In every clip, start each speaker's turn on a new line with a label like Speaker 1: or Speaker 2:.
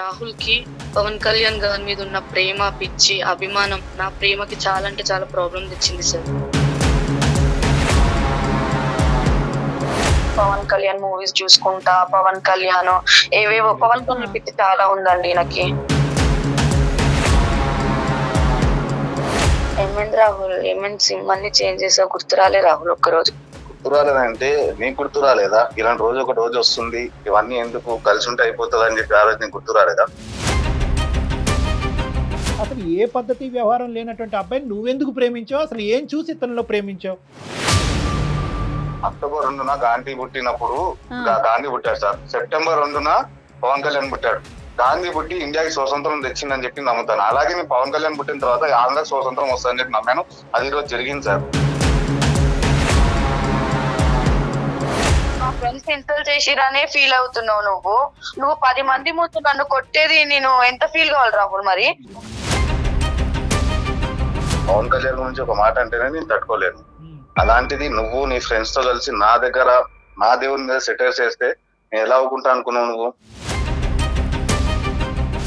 Speaker 1: రాహుల్ కి పవన్ కళ్యాణ్ గారి మీద ఉన్న ప్రేమ, పిచ్చి, అభిమానం నా ప్రేమకి చాలా అంటే చాలా ప్రాబ్లం తెచ్చింది సార్. పవన్ కళ్యాణ్ మూవీస్ చూసుకుంటా, పవన్ కళ్యాణ్ ఏవేవో పవన్ కళ్యాణ్ పిచ్చి చాలా ఉందండి నాకు. ఏమైంది రాహుల్? ఏమైంది? సిమ్ అన్ని చేంజ్ చేసా, గుర్తురాలే రాహుల్ ఒక్కరోజు.
Speaker 2: గుర్తురాలేదంటే నీకు గుర్తురాలేదా? ఇలాంటి రోజు ఒక రోజు వస్తుంది, ఇవన్నీ ఎందుకు కలిసి ఉంటే అయిపోతుంది అని చెప్పి ఆ రోజు నీకు గుర్తురాలేదా?
Speaker 3: అసలు ఏ పద్ధతి వ్యవహారం లేనటువంటి అబ్బాయిని నువ్వెందుకు ప్రేమించావు? అసలు ఏం చూసి ఇతనిలో ప్రేమించావు?
Speaker 2: అక్టోబర్ 2న గాంధీ పుట్టినప్పుడు గాంధీ పుట్టాడు సార్. సెప్టెంబర్ 2న పవన్ కళ్యాణ్ పుట్టాడు. గాంధీ పుట్టి ఇండియాకి స్వతంత్రం తెచ్చిందని చెప్పి నమ్ముతాను. అలాగే నేను పవన్ కళ్యాణ్ పుట్టిన తర్వాత ఆంధ్రాకి స్వతంత్రం వస్తుందని చెప్పి నమ్మాను. అది ఈరోజు జరిగింది సార్.
Speaker 1: ఫ్రెండ్స్ ఇన్సల్ట్ చేసిరానే ఫీల్ అవుతున్నావు నువ్వు 10 మంది ముందు నన్ను కొట్టేది నేను ఎంత ఫీల్ కావాలి రాహుల్? మరి
Speaker 2: పవన్ కళ్యాణ్ గురించి ఒక మాట అంటేనే నేను తట్టుకోలేను. అలాంటిది నువ్వు నీ ఫ్రెండ్స్ తో కలిసి నా దగ్గర నా దేవుని మీద సెటైర్స్ చేస్తే నేను ఎలా ఒప్పుకుంటా అనుకున్నావు?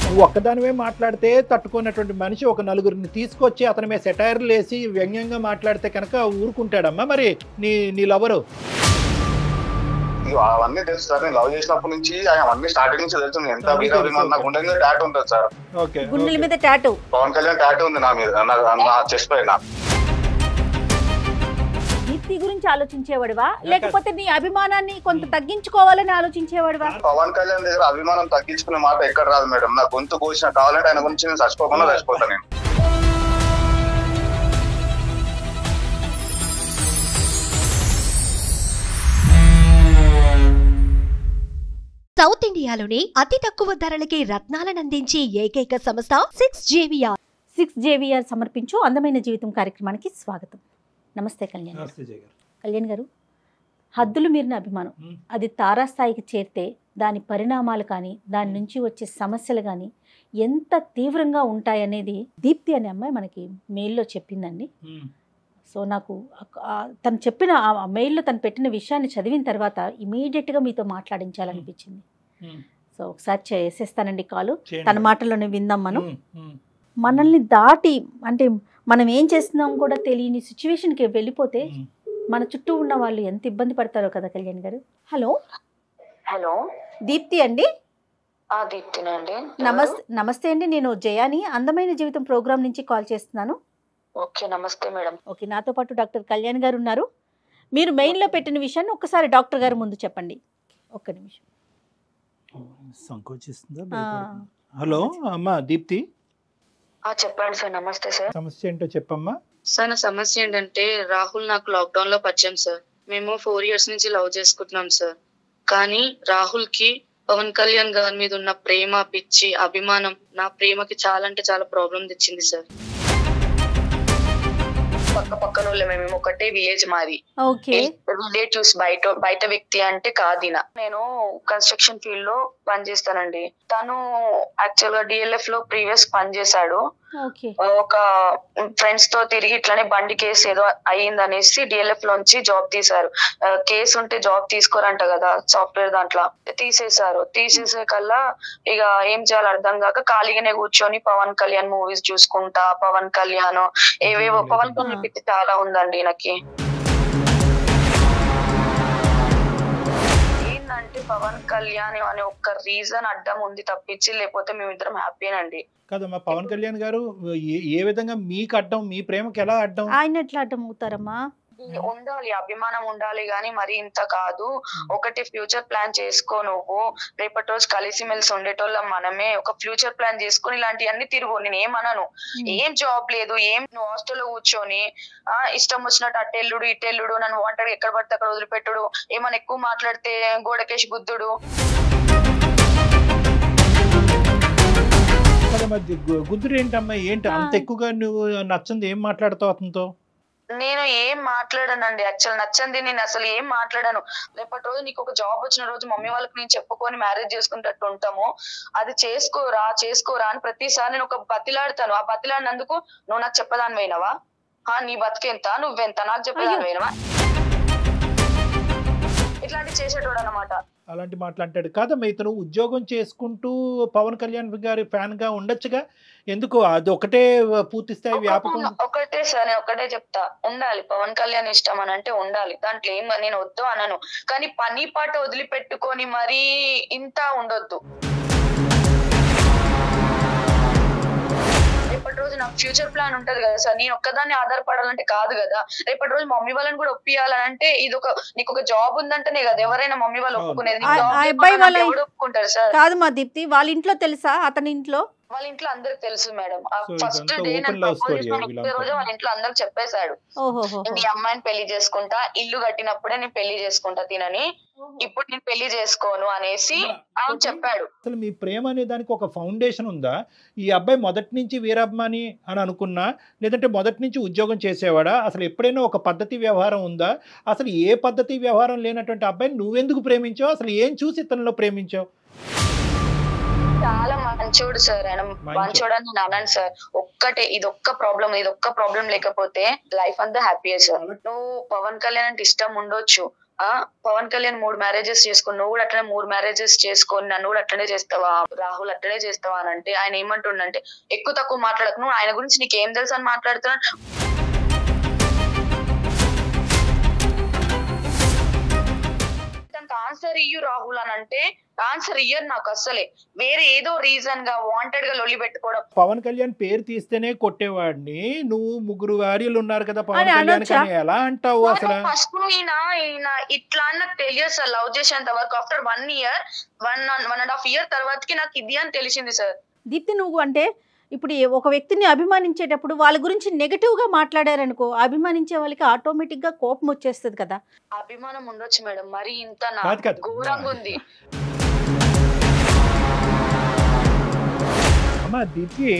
Speaker 2: నువ్వు
Speaker 3: ఒక్కదానివే మాట్లాడితే తట్టుకున్నటువంటి మనిషి ఒక నలుగురిని తీసుకొచ్చి అతని మీద సెటైర్లు వేసి వ్యంగ్యంగా మాట్లాడితే కనుక ఊరుకుంటాడమ్మా. మరి నీ లవరు
Speaker 2: అవన్నీ తెలుసు సార్. నేను లవ్ చేసినప్పటి నుంచి అవన్నీ స్టార్టింగ్ నుంచి తెలుసు. ఎంత వీరాభిమానం నాకు గుండె మీద టాటూ ఉంటుంది సార్.
Speaker 4: గుండెల మీద టాటూ
Speaker 2: పవన్ కళ్యాణ్ టాటూ ఉంది నా మీద, నా చెస్ట్ పైన.
Speaker 4: దీప్తి గురించి ఆలోచించేవాడివా, లేకపోతే నీ అభిమానాన్ని కొంత తగ్గించుకోవాలని ఆలోచించేవాడివా?
Speaker 2: పవన్ కళ్యాణ్ దగ్గర అభిమానం తగ్గించుకునే మాట ఎక్కడ రాదు మేడం. నా గొంతు కోసిన కావాలంటే ఆయన గురించి నేను చచ్చిపోకుండా చచ్చిపోతాను నేను.
Speaker 5: సౌత్ ఇండియాలోనే అతి తక్కువ ధరలకి రత్నాలను అందించే ఏకైక సంస్థ
Speaker 4: 6JVR సమర్పించు అందమైన జీవితం కార్యక్రమానికి స్వాగతం. నమస్తే కళ్యాణ్. కళ్యాణ్ గారు, హద్దులు మీరిన అభిమానం అది తారాస్థాయికి చేరితే దాని పరిణామాలు కానీ దాని నుంచి వచ్చే సమస్యలు కానీ ఎంత తీవ్రంగా ఉంటాయనేది దీప్తి అనే అమ్మాయి మనకి మెయిల్లో చెప్పిందండి. సో నాకు తను చెప్పిన ఆ మెయిల్లో తను పెట్టిన విషయాన్ని చదివిన తర్వాత ఇమీడియట్గా మీతో మాట్లాడించాలనిపించింది. సో ఒకసారి చేసేస్తానండి కాలు, తన మాటల్లోనే విందాం. మనల్ని దాటి అంటే మనం ఏం చేస్తున్నాం కూడా తెలియని సిచ్యువేషన్కి వెళ్ళిపోతే మన చుట్టూ ఉన్న వాళ్ళు ఎంత ఇబ్బంది పడతారో కదా కళ్యాణ్ గారు. హలో
Speaker 1: హలో
Speaker 4: దీప్తి అండి.
Speaker 1: దీప్తినండి.
Speaker 4: నమస్తే అండి, నేను జయాని అందమైన జీవితం ప్రోగ్రామ్ నుంచి కాల్ చేస్తున్నాను.
Speaker 1: ఓకే, నమస్తే మేడం.
Speaker 4: ఓకే, నాతో పాటు డాక్టర్ కళ్యాణ్ గారు ఉన్నారు. మీరు మెయిన్లో పెట్టిన విషయాన్ని ఒక్కసారి డాక్టర్ గారు ముందు చెప్పండి. ఒక్క నిమిషం.
Speaker 3: సంకోచిస్తుందా? హలో అమ్మా దీప్తి.
Speaker 1: చెప్పండి సార్. నమస్తే సార్.
Speaker 3: సమస్య ఏంటో చెప్పమ్మా.
Speaker 1: సార్ నా సమస్య ఏంటంటే రాహుల్ నాకు లాక్డౌన్ లో పరిచయం సార్. మేము 4 years నుంచి లవ్ చేసుకుంటున్నాం సార్. కానీ రాహుల్ కి పవన్ కళ్యాణ్ గారి మీద ఉన్న ప్రేమ, పిచ్చి, అభిమానం నా ప్రేమకి చాలా అంటే చాలా ప్రాబ్లం తెచ్చింది సార్. పక్కన మేము ఒకటే విలేజ్ మాది. రిలేటివ్స్ బయట వ్యక్తి అంటే కాదిన. నేను కన్స్ట్రక్షన్ ఫీల్డ్ లో పనిచేస్తానండి. తను యాక్చువల్ గా డిఎల్ఎఫ్ లో ప్రీవియస్ పనిచేశాడు. ఒక ఫ్రెండ్స్ తో తిరిగి ఇట్లానే బండి కేసు ఏదో అయ్యిందనేసి డిఎల్ఎఫ్ లోంచి జాబ్ తీశారు. కేసు ఉంటే జాబ్ తీసుకోరంట కదా సాఫ్ట్వేర్ దాంట్లో. తీసేసే కల్లా ఇక ఏం చేయాలో అర్థం కాక ఖాళీగానే కూర్చొని పవన్ కళ్యాణ్ మూవీస్ చూసుకుంటా, పవన్ కళ్యాణ్ ఏవేవో పవన్ కళ్యాణ్ పిచ్చి చాలా ఉందండి నాకు. ఏంటంటే పవన్ కళ్యాణ్ అనే ఒక్క రీజన్ అడ్డం ఉంది తప్పించి, లేకపోతే మేమిద్దరం హ్యాపీనండి.
Speaker 3: కదమ్మా, పవన్ కళ్యాణ్ గారు ఏ విధంగా మీకు అడ్డం? మీ ప్రేమకి ఎలా అడ్డం?
Speaker 4: ఆయన ఎట్లా అడ్డం అవుతారమ్మా?
Speaker 1: ఉండాలి, అభిమానం ఉండాలి, గానీ మరి ఇంత కాదు. ఒకటి ఫ్యూచర్ ప్లాన్ చేసుకో. నువ్వు రేపటి రోజు కలిసిమెలిసి ఉండేటోళ్ళం మనమే. ఒక ఫ్యూచర్ ప్లాన్ చేసుకుని ఇలాంటివన్నీ తిరుగు. నేను ఏమన్నాను, ఏం జాబ్ లేదు, ఏం నువ్వు హాస్టల్లో కూర్చొని ఇష్టం వచ్చినట్టు అట్టెల్లుడు ఇట్టెల్లుడు, నన్ను వాంటెడ్ ఎక్కడ పడితే అక్కడ వదిలిపెట్టుడు, ఏమన్నా ఎక్కువ మాట్లాడితే గోడకేసి గుద్దుడు.
Speaker 3: గుద్దురు ఏంటమ్మా? ఏంటి అంత ఎక్కువగా నువ్వు నచ్చంది ఏం మాట్లాడతావు అతనితో?
Speaker 1: నేను ఏం మాట్లాడానండి. యాక్చువల్ నచ్చంది నేను అసలు ఏం మాట్లాడాను. రేపటి రోజు నీకు ఒక జాబ్ వచ్చిన రోజు మమ్మీ వాళ్ళకి నేను చెప్పుకొని మ్యారేజ్ చేసుకునేటట్టు ఉంటాము, అది చేసుకోరా అని ప్రతిసారి నేను ఒక బతిలాడతాను. ఆ బతిలాడినందుకు నువ్వు నాకు చెప్పదాని పోయినవా? నీ బతికెంత, నువ్వెంత నాకు చెప్పదాని పోయినవా? ఇట్లాంటి చేసేటోడు అనమాట.
Speaker 3: అలాంటి మాట్లాంటాడు కాదమ్మా. ఇతను ఉద్యోగం చేసుకుంటూ పవన్ కళ్యాణ్ గారి ఫ్యాన్ గా ఉండొచ్చుగా, ఎందుకు అది ఒకటే పూర్తి స్థాయి వ్యాపకం?
Speaker 1: ఒకటే సార్, నేను ఒకటే చెప్తా, ఉండాలి పవన్ కళ్యాణ్ ఇష్టం అని అంటే ఉండాలి, దాంట్లో ఏం నేను వద్దు అనను, కానీ పని పాట వదిలిపెట్టుకొని మరీ ఇంత ఉండొద్దు. రేపటి రోజు నాకు ఫ్యూచర్ ప్లాన్ ఉంటది కదా సార్, నేను ఒక్కదాన్ని ఆధారపడాలంటే కాదు కదా. రేపటి రోజు మమ్మీ వాళ్ళని కూడా ఒప్పియాలంటే ఇది ఒక నీకు ఒక జాబ్ ఉందంటేనే కదా ఎవరైనా మమ్మీ వాళ్ళు ఒప్పుకునేది. ఒప్పుకుంటారు సార్.
Speaker 4: కాదు మా దీప్తి, వాళ్ళ ఇంట్లో తెలుసా అతని ఇంట్లో?
Speaker 1: వాళ్ళ ఇంట్లో అందరికి తెలుసు మేడం. ఫస్ట్ డే రోజు వాళ్ళ ఇంట్లో అందరికి చెప్పేశాడు, నీ అమ్మాయిని పెళ్లి చేసుకుంటా, ఇల్లు కట్టినప్పుడే నేను పెళ్లి చేసుకుంటా తినని, ఇప్పుడు నేను పెళ్లి చేసుకోను అనేసి ఆయన చెప్పాడు.
Speaker 3: అసలు మీ ప్రేమ అనే దానికి ఒక ఫౌండేషన్ ఉందా? ఈ అబ్బాయి మొదటి నుంచి వీరాభిమాని అని అనుకున్నా, లేదంటే మొదటి నుంచి ఉద్యోగం చేసేవాడా? అసలు ఎప్పుడైనా ఒక పద్ధతి వ్యవహారం ఉందా? అసలు ఏ పద్ధతి వ్యవహారం లేనటువంటి అబ్బాయిని నువ్వెందుకు ప్రేమించావు? అసలు ఏం చూసి ఇతనిలో ప్రేమించావు?
Speaker 1: చాలా మంచోడు సార్ ఆయన, మంచోడు అని నేను అన్నాను సార్. ఇది ఒక్క ప్రాబ్లం లేకపోతే లైఫ్ అంతా హ్యాపీయే సార్. నువ్వు పవన్ కళ్యాణ్ అంటే ఇష్టం ఉండొచ్చు, పవన్ కళ్యాణ్ 3 మ్యారేజెస్ చేసుకుని నువ్వు కూడా అట్లనే 3 మ్యారేజెస్ చేసుకొని నన్ను కూడా అట్లనే చేస్తావా, రాహుల్ అట్లనే చేస్తావా అని అంటే ఆయన ఏమంటుండంటే, ఎక్కువ తక్కువ మాట్లాడకు, నువ్వు ఆయన గురించి నీకేం తెలుసు అని మాట్లాడుతున్నాడు. ఆన్సర్ ఇయ్యు రాహుల్ అని అంటే ఆన్సర్ ఇయ్యరు నాకు అస్సలే. వేరే ఏదో రీజన్ గా వాంటెడ్ గా లొల్లి పెట్టుకోవడం.
Speaker 3: పవన్ కళ్యాణ్ పేరు తీస్తేనే కొట్టేవాడిని, నువ్వు 3 భార్యలు ఉన్నారు కదా పవన్ కళ్యాణ్ అని ఎలా అంటావు? అసలు
Speaker 1: ఫస్ట్ ఈయన ఇట్లా అని నాకు తెలియదు సార్, లవ్ చేసేంత వరకు. ఆఫ్టర్ 1 year 1.5 year తర్వాతకి నాకు ఇది అని తెలిసింది సార్.
Speaker 4: దీప్తి, నువ్వు అంటే ఇప్పుడు ఒక వ్యక్తిని అభిమానించేటప్పుడు వాళ్ళ గురించి నెగటివ్ గా మాట్లాడారనుకో, అభిమానించే వాళ్ళకి ఆటోమేటిక్ గా కోపం వచ్చేస్తుంది కదా.
Speaker 1: అభిమానం ఉండొచ్చు మేడం, మరి ఇంత ఘోరంగా ఉంది.
Speaker 3: అమ్మా దీప్తి,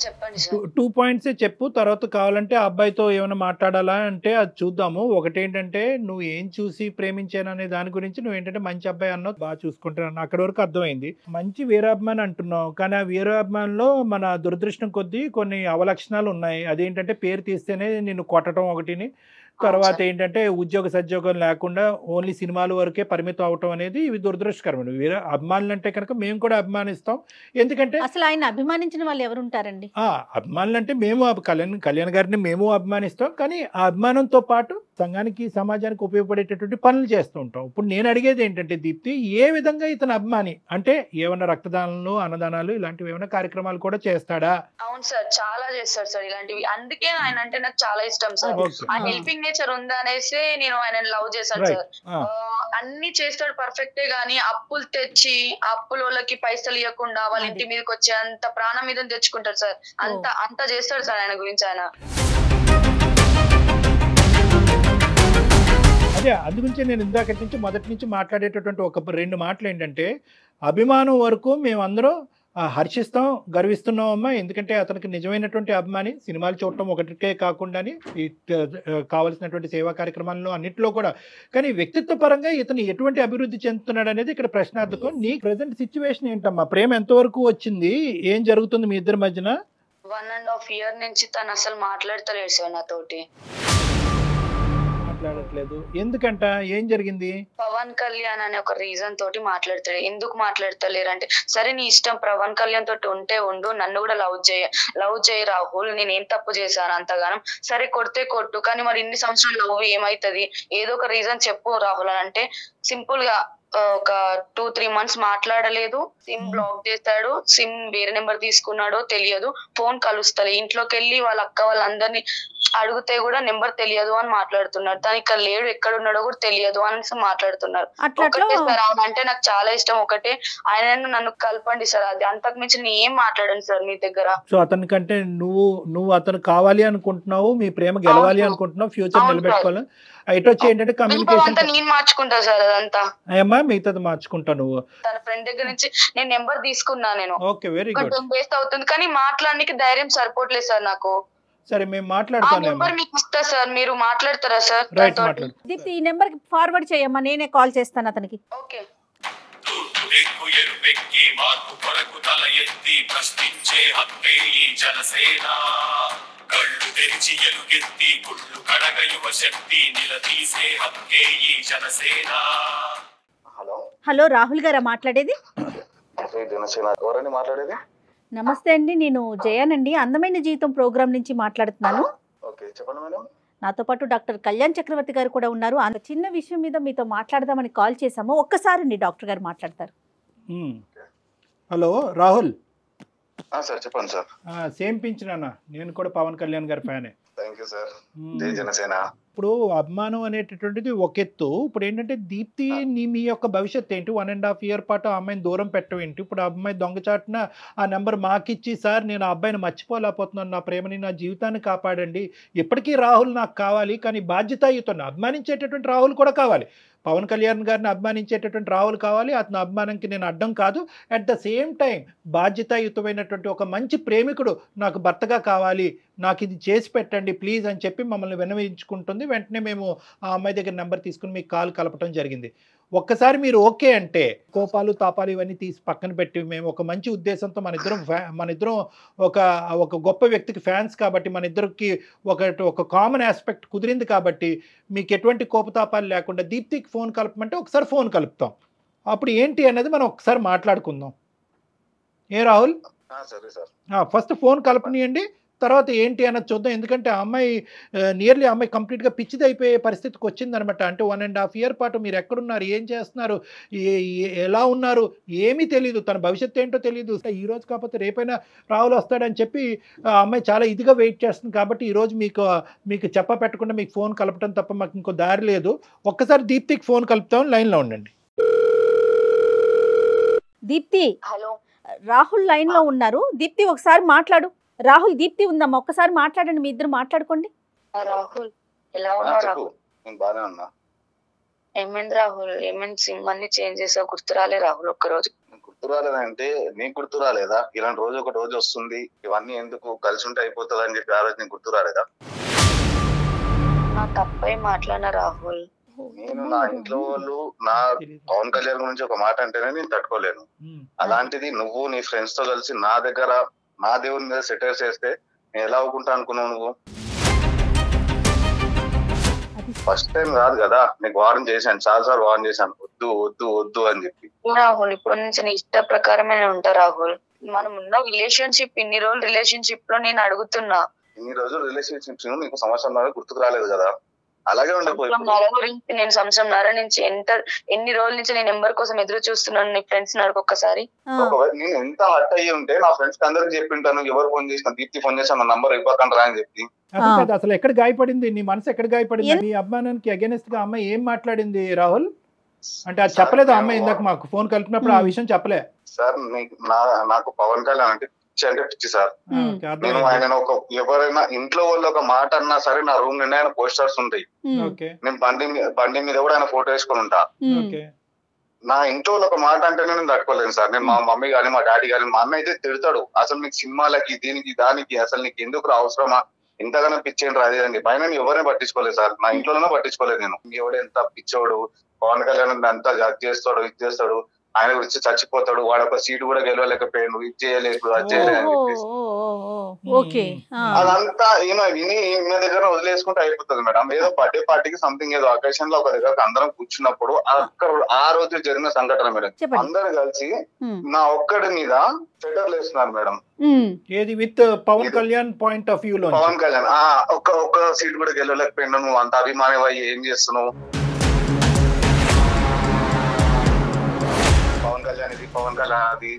Speaker 1: చెప్పండి
Speaker 3: 2 points చెప్పు, తర్వాత కావాలంటే ఆ అబ్బాయితో ఏమైనా మాట్లాడాలా అంటే అది చూద్దాము. ఒకటేంటంటే నువ్వు ఏం చూసి ప్రేమించాననే దాని గురించి నువ్వు ఏంటంటే మంచి అబ్బాయి అన్నావు, బాగా చూసుకుంటాను, అక్కడి వరకు అర్థమైంది. మంచి వీరాభిమాని అంటున్నావు, కానీ ఆ వీరాభిమానిలో మన దురదృష్టం కొద్దీ కొన్ని అవలక్షణాలు ఉన్నాయి. అదేంటంటే పేరు తీస్తేనే నిన్ను కొట్టడం ఒకటిని, తర్వాత ఏంటంటే ఉద్యోగ సద్యోగం లేకుండా ఓన్లీ సినిమాల వరకే పరిమితం అవటం అనేది ఇవి దురదృష్టకరమైన. వేరే అభిమానులు అంటే కనుక మేము కూడా అభిమానిస్తాం, ఎందుకంటే
Speaker 4: అసలు ఆయన అభిమానించిన వాళ్ళు ఎవరు ఉంటారండి?
Speaker 3: అభిమానులు అంటే మేము కళ్యాణ్ గారిని మేము అభిమానిస్తాం, కానీ ఆ అభిమానంతో పాటు సంఘానికి సమాజానికి ఉపయోగపడేటటువంటి పనులు చేస్తూ ఉంటాం. ఇప్పుడు నేను అడిగేది ఏంటంటే దీప్తి, ఏ విధంగా ఇతను అభిమాని అంటే ఏమైనా రక్తదానాలు, అన్నదానాలు ఇలాంటివి ఏమైనా కార్యక్రమాలు కూడా చేస్తాడా?
Speaker 1: అవును సార్, చాలా చేస్తాడు సార్ ఇలాంటివి, అందుకే ఆయన అంటే నాకు చాలా ఇష్టం సార్. ఆ హెల్పింగ్ నేచర్ ఉందా అనేసి నేను ఆయన లవ్ చేశాను సార్. అన్ని చేస్తాడు పర్ఫెక్టే, గానీ అప్పులు తెచ్చి అప్పులకి పైసలు ఇవ్వకుండా వాళ్ళ ఇంటి మీదకి వచ్చి అంత ప్రాణం మీద తెచ్చుకుంటాడు సార్. అంత చేస్తాడు సార్ ఆయన గురించి. ఆయన
Speaker 3: అదే అందుగురించి నేను ఇందాక నుంచి మొదటి నుంచి మాట్లాడేటటువంటి ఒక 2 మాటలు ఏంటంటే, అభిమానం వరకు మేమందరం హర్షిస్తాం, గర్విస్తున్నామమ్మా, ఎందుకంటే అతనికి నిజమైనటువంటి అభిమాని. సినిమాలు చూడటం ఒకటికే కాకుండా కావలసినటువంటి సేవా కార్యక్రమాల్లో అన్నింటిలో కూడా. కానీ వ్యక్తిత్వ పరంగా ఇతను ఎటువంటి అభివృద్ధి చెందుతున్నాడు అనేది ఇక్కడ ప్రశ్నార్థకం. నీ ప్రెసెంట్ సిచ్యువేషన్ ఏంటమ్మా? ప్రేమ ఎంతవరకు వచ్చింది? ఏం జరుగుతుంది మీ ఇద్దరి మధ్యన?
Speaker 1: 1.5 year నుంచి తను అసలు మాట్లాడతలేడు సార్ నాతోటి.
Speaker 3: మాట్లాడట్లేదు ఎందుకంట? ఏం జరిగింది?
Speaker 1: పవన్ కళ్యాణ్ అనే ఒక రీజన్ తోటి మాట్లాడతాడు. ఎందుకు మాట్లాడతలేరు అంటే, సరే నీ ఇష్టం, పవన్ కళ్యాణ్ తోటి ఉంటే ఉండు, నన్ను కూడా లవ్ చేయి రాహుల్, నేనేం తప్పు చేశాను అంతగానం, సరే కొడితే కొట్టు, కానీ మరి ఇన్ని సంవత్సరాలు లవ్ ఏమైతుంది, ఏదో ఒక రీజన్ చెప్పు రాహుల్ అని అంటే, సింపుల్ గా ఒక 2-3 months మాట్లాడలేదు, సిమ్ బ్లాక్ చేస్తాడు, సిమ్ వేరే నెంబర్ తీసుకున్నాడో తెలియదు, ఫోన్ కలుస్తలే, ఇంట్లోకి వెళ్ళి వాళ్ళ అక్క వాళ్ళందరినీ అడిగితే కూడా నెంబర్ తెలియదు అని మాట్లాడుతున్నారు, తను ఇక్కడ లేడు, ఎక్కడ ఉన్నాడో కూడా తెలియదు అని మాట్లాడుతున్నారు. ఒకటే సార్ అంటే నాకు చాలా ఇష్టం, ఒకటే ఆయన నన్ను కలపండి సార్, అది అంతకు మించి నేను ఏం మాట్లాడాను సార్ మీ దగ్గర.
Speaker 3: సో అతనికంటే నువ్వు అతను కావాలి అనుకుంటున్నావు, మీ ప్రేమ గెలవాలి అనుకుంటున్నావు, ఫ్యూచర్ నిలబెట్టుకోవాలి, ఇటు వచ్చి ఏంటంటే కమ్యూనికేషన్
Speaker 1: నేను మార్చుకుంటా సార్, అదంతా
Speaker 3: అయ్యమ్మా మిగతాది మార్చుకుంటా. నువ్వు
Speaker 1: తన ఫ్రెండ్ దగ్గర నుంచి నేను నెంబర్ తీసుకున్నా, నేను
Speaker 3: ఓకే వెరీ గుడ్,
Speaker 1: 10 days అవుతుంది, కానీ మాట్లాడడానికి ధైర్యం సరిపోవట్లేదు సార్ నాకు.
Speaker 3: సరే మేము మాట్లాడతాను,
Speaker 1: నెంబర్ మీకు ఇస్తా సార్, మీరు మాట్లాడతారా సార్?
Speaker 3: రైట్ మాట్లాడు.
Speaker 4: దీప్తి ఈ నెంబర్ కి ఫార్వర్డ్ చేయమ్మా, నేనే కాల్ చేస్తాను అతనికి.
Speaker 1: ఓకే.
Speaker 6: కళ్ళు తెరిచి ఎలుగెత్తి గుళ్ళు కడగ యువ శక్తి నిలదీసే హక్కే ఈ జనసేన.
Speaker 2: హలో
Speaker 4: హలో, రాహుల్ గారా మాట్లాడేది?
Speaker 2: ఎవరండి మాట్లాడేది?
Speaker 4: నమస్తే అండి, నేను జయానండి, అందమైన జీవితం ప్రోగ్రాం నుంచి మాట్లాడుతున్నాను.
Speaker 2: ఓకే, చెప్పండి మేడం.
Speaker 4: నాతో పాటు డాక్టర్ కళ్యాణ్ చక్రవర్తి గారు కూడా ఉన్నారు. అంత చిన్న విషయం మీద మీతో మాట్లాడదామని కాల్ చేశాము. ఒక్కసారి డాక్టర్ గారు మాట్లాడతారు.
Speaker 3: హలో రాహుల్.
Speaker 2: సార్ చెప్పండి సార్.
Speaker 3: సేమ్ పింఛన్ అన్న, నేను కూడా పవన్ కళ్యాణ్ గారి ఫ్యానే.
Speaker 2: Thank you sir. జై జనసేన.
Speaker 3: ఇప్పుడు అభిమానం అనేటటువంటిది ఒక ఎత్తు. ఇప్పుడు ఏంటంటే దీప్తి మీ యొక్క భవిష్యత్తు ఏంటి? 1.5 year పాటు ఆ అమ్మాయిని దూరం పెట్టడం ఏంటి? ఇప్పుడు ఆ అమ్మాయి దొంగచాటున ఆ నెంబర్ మాకిచ్చి, సార్ నేను ఆ అబ్బాయిని మర్చిపోలేకపోతున్నాను, నా ప్రేమని నా జీవితాన్ని కాపాడండి, ఇప్పటికీ రాహుల్ నాకు కావాలి, కానీ బాధ్యతాయుతాను అభిమానించేటటువంటి రాహుల్ కూడా కావాలి, పవన్ కళ్యాణ్ గారిని అభిమానించేటటువంటి రాహుల్ కావాలి, అతని అభిమానానికి నేను అడ్డం కాదు, అట్ ద సేమ్ టైం బాధ్యతాయుతమైనటువంటి ఒక మంచి ప్రేమికుడు నాకు భర్తగా కావాలి, నాకు ఇది చేసి పెట్టండి ప్లీజ్ అని చెప్పి మమ్మల్ని విన్నవించుకుంటుంది. వెంటనే మేము ఆ అమ్మాయి దగ్గర నెంబర్ తీసుకుని మీకు కాల్ కలపడం జరిగింది. ఒక్కసారి మీరు ఓకే అంటే కోపాలు తాపాలు ఇవన్నీ తీసి పక్కన పెట్టి, మేము ఒక మంచి ఉద్దేశంతో మన ఇద్దరం ఒక గొప్ప వ్యక్తికి ఫ్యాన్స్ కాబట్టి మన ఇద్దరికి ఒక కామన్ ఆస్పెక్ట్ కుదిరింది కాబట్టి మీకు ఎటువంటి కోపతాపాలు లేకుండా దీప్తికి ఫోన్ కలపమంటే ఒకసారి ఫోన్ కలుపుతాం. అప్పుడు ఏంటి అన్నది మనం ఒకసారి మాట్లాడుకుందాం. ఏ రాహుల్?
Speaker 2: సరే సార్.
Speaker 3: ఫస్ట్ ఫోన్ కలపనియండి, తర్వాత ఏంటి అన్నది చూద్దాం. ఎందుకంటే ఆ అమ్మాయి నియర్లీ అమ్మాయి కంప్లీట్గా పిచ్చిది అయిపోయే పరిస్థితికి వచ్చిందనమాట. అంటే 1.5 year పాటు మీరు ఎక్కడున్నారు, ఏం చేస్తున్నారు, ఎలా ఉన్నారు ఏమీ తెలియదు, తన భవిష్యత్తు ఏంటో తెలియదు. ఈ రోజు కాకపోతే రేపైనా రాహుల్ వస్తాడని చెప్పి ఆ అమ్మాయి చాలా ఇదిగా వెయిట్ చేస్తుంది. కాబట్టి ఈరోజు మీకు చెప్ప పెట్టకుండా మీకు ఫోన్ కలపడం తప్ప మాకు ఇంకో దారి లేదు. ఒక్కసారి దీప్తికి ఫోన్ కలుపుతాం, లైన్లో ఉండండి.
Speaker 4: దీప్తి,
Speaker 1: హలో.
Speaker 4: రాహుల్ లైన్లో ఉన్నారు. దీప్తి ఒకసారి మాట్లాడు. రాహుల్, దీప్తి ఉందమ్మా, ఒక్కసారి మాట్లాడండి, మీ ఇద్దరు మాట్లాడుకోండి.
Speaker 1: రాహుల్ ఎలా ఉన్నావు? రాహుల్
Speaker 2: నేను బాగానే ఉన్నా.
Speaker 1: ఏమైంది రాహుల్? ఏమైంది? సిమ్ అన్ని చేంజ్ చేసావు, గుర్తురాలే రాహుల్ ఒక్కరోజు?
Speaker 2: గుర్తురాలేదంటే నీకు గుర్తురాలేదా? ఇలాంటి రోజు ఒక రోజు వస్తుంది, ఇవన్నీ ఎందుకు కలిసి ఉంటే అయిపోతుంది అని చెప్పి ఆ రోజు నీకు గుర్తురాలేదా?
Speaker 1: నా తప్పై మాట్లాడిన రాహుల్.
Speaker 2: నేను నా ఇంట్లో వాళ్ళు నా పవన్ కళ్యాణ్ గురించి ఒక మాట అంటేనే నేను తట్టుకోలేను. అలాంటిది నువ్వు నీ ఫ్రెండ్స్ తో కలిసి నా దగ్గర నా దేవుని మీద సెటర్ చేస్తే నేను ఎలా ఒప్పుకుంటా అనుకున్నావు? నువ్వు ఫస్ట్ టైం కాదు కదా, నీకు వార్న్ చేశాను, చాలా సార్లు వార్న్ చేశాను, వద్దు వద్దు వద్దు అని చెప్పి.
Speaker 1: రాహుల్ ఇప్పుడు నుంచి నీ ఇష్ట ప్రకారమే ఉంటా రాహుల్. మనం ఉన్న రిలేషన్షిప్, ఇన్ని రోజులు రిలేషన్షిప్ లో నేను అడుగుతున్నా,
Speaker 2: ఇన్ని రోజులు రిలేషన్షిప్స్ నీకు సంవత్సరం గుర్తుకు రాలేదు కదా, అలాగే ఉండిపోయి.
Speaker 1: గురించి నేను సంవత్సరంన్నర నుంచి ఎన్ని రోజుల నుంచి నేను నెంబర్ కోసం ఎదురు చూస్తున్నాను. నీ ఫ్రెండ్స్ నడుకు ఒక్కసారి.
Speaker 2: నేను ఎంత హర్ట్ అయ్యి ఉంటే నా ఫ్రెండ్స్ అందరికి చెప్పింటాను, ఎవరు ఫోన్ చేసిన దీప్తి ఫోన్ చేసిన నా నంబర్ ఇవ్వకండి రా అని చెప్పి.
Speaker 3: అసలు ఎక్కడ గాయపడింది నీ మనసు? ఎక్కడ గాయపడింది? నీ అభిమానానికి అగైనెస్ట్ గా అమ్మాయి ఏం మాట్లాడింది రాహుల్? అంటే అది చెప్పలేదు అమ్మాయి ఇందాక మాకు ఫోన్ కలిపినప్పుడు, ఆ విషయం చెప్పలే
Speaker 2: సార్. నాకు పవన్ కళ్యాణ్ అంటే పిచ్చి సార్. నేను ఆయన ఎవరైనా ఇంట్లో వాళ్ళు ఒక మాట అన్నా సరే నా రూమ్ నిండా ఆయన పోస్టర్స్ ఉంటాయి. నేను బండి మీద కూడా ఆయన ఫోటో వేసుకొని ఉంటా. నా ఇంట్లో వాళ్ళు ఒక మాట అంటే నేను తట్టుకోలేను సార్. నేను మా మమ్మీ గానీ మా డాడీ గానీ, మా అన్న అయితే తిడతాడు, అసలు నీకు సినిమాలకి దీనికి దానికి అసలు నీకు ఎందుకు అవసరమా, ఇంతగానో పిచ్చేంటి రాదు అని చెప్పి. ఆయన ఎవరైనా పట్టించుకోలేదు సార్, నా ఇంట్లోనే పట్టించుకోలేదు. నేను ఎవడు ఎంత పిచ్చోడు, పవన్ కళ్యాణ్ అంతా అది చేస్తాడు ఇది చేస్తాడు, ఆయన గురించి చచ్చిపోతాడు, వాడు ఒక సీటు కూడా గెలవలేకపోయాడు, ఇది చేయలేదు అది చేయలేదు అదంతా ఈమె విని ఈమె దగ్గర వదిలేసుకుంటే అయిపోతుంది మేడం. ఏదో బర్త్డే పార్టీకి సంథింగ్ ఏదో అకేషన్ లో ఒక దగ్గర అందరం కూర్చున్నప్పుడు అక్కడ ఆ రోజు జరిగిన సంఘటన మేడం. అందరు కలిసి నా ఒక్కడి మీద సెటర్లు వేస్తున్నారు మేడం.
Speaker 3: ఏది with Pawan Kalyan point of view లో?
Speaker 2: పవన్ కళ్యాణ్ ఒక్క సీట్ కూడా గెలవలేకపోయినా, నువ్వు అంత అభిమానివై ఏం చేస్తున్నావు, పవన్ కళ్యాణ్ అది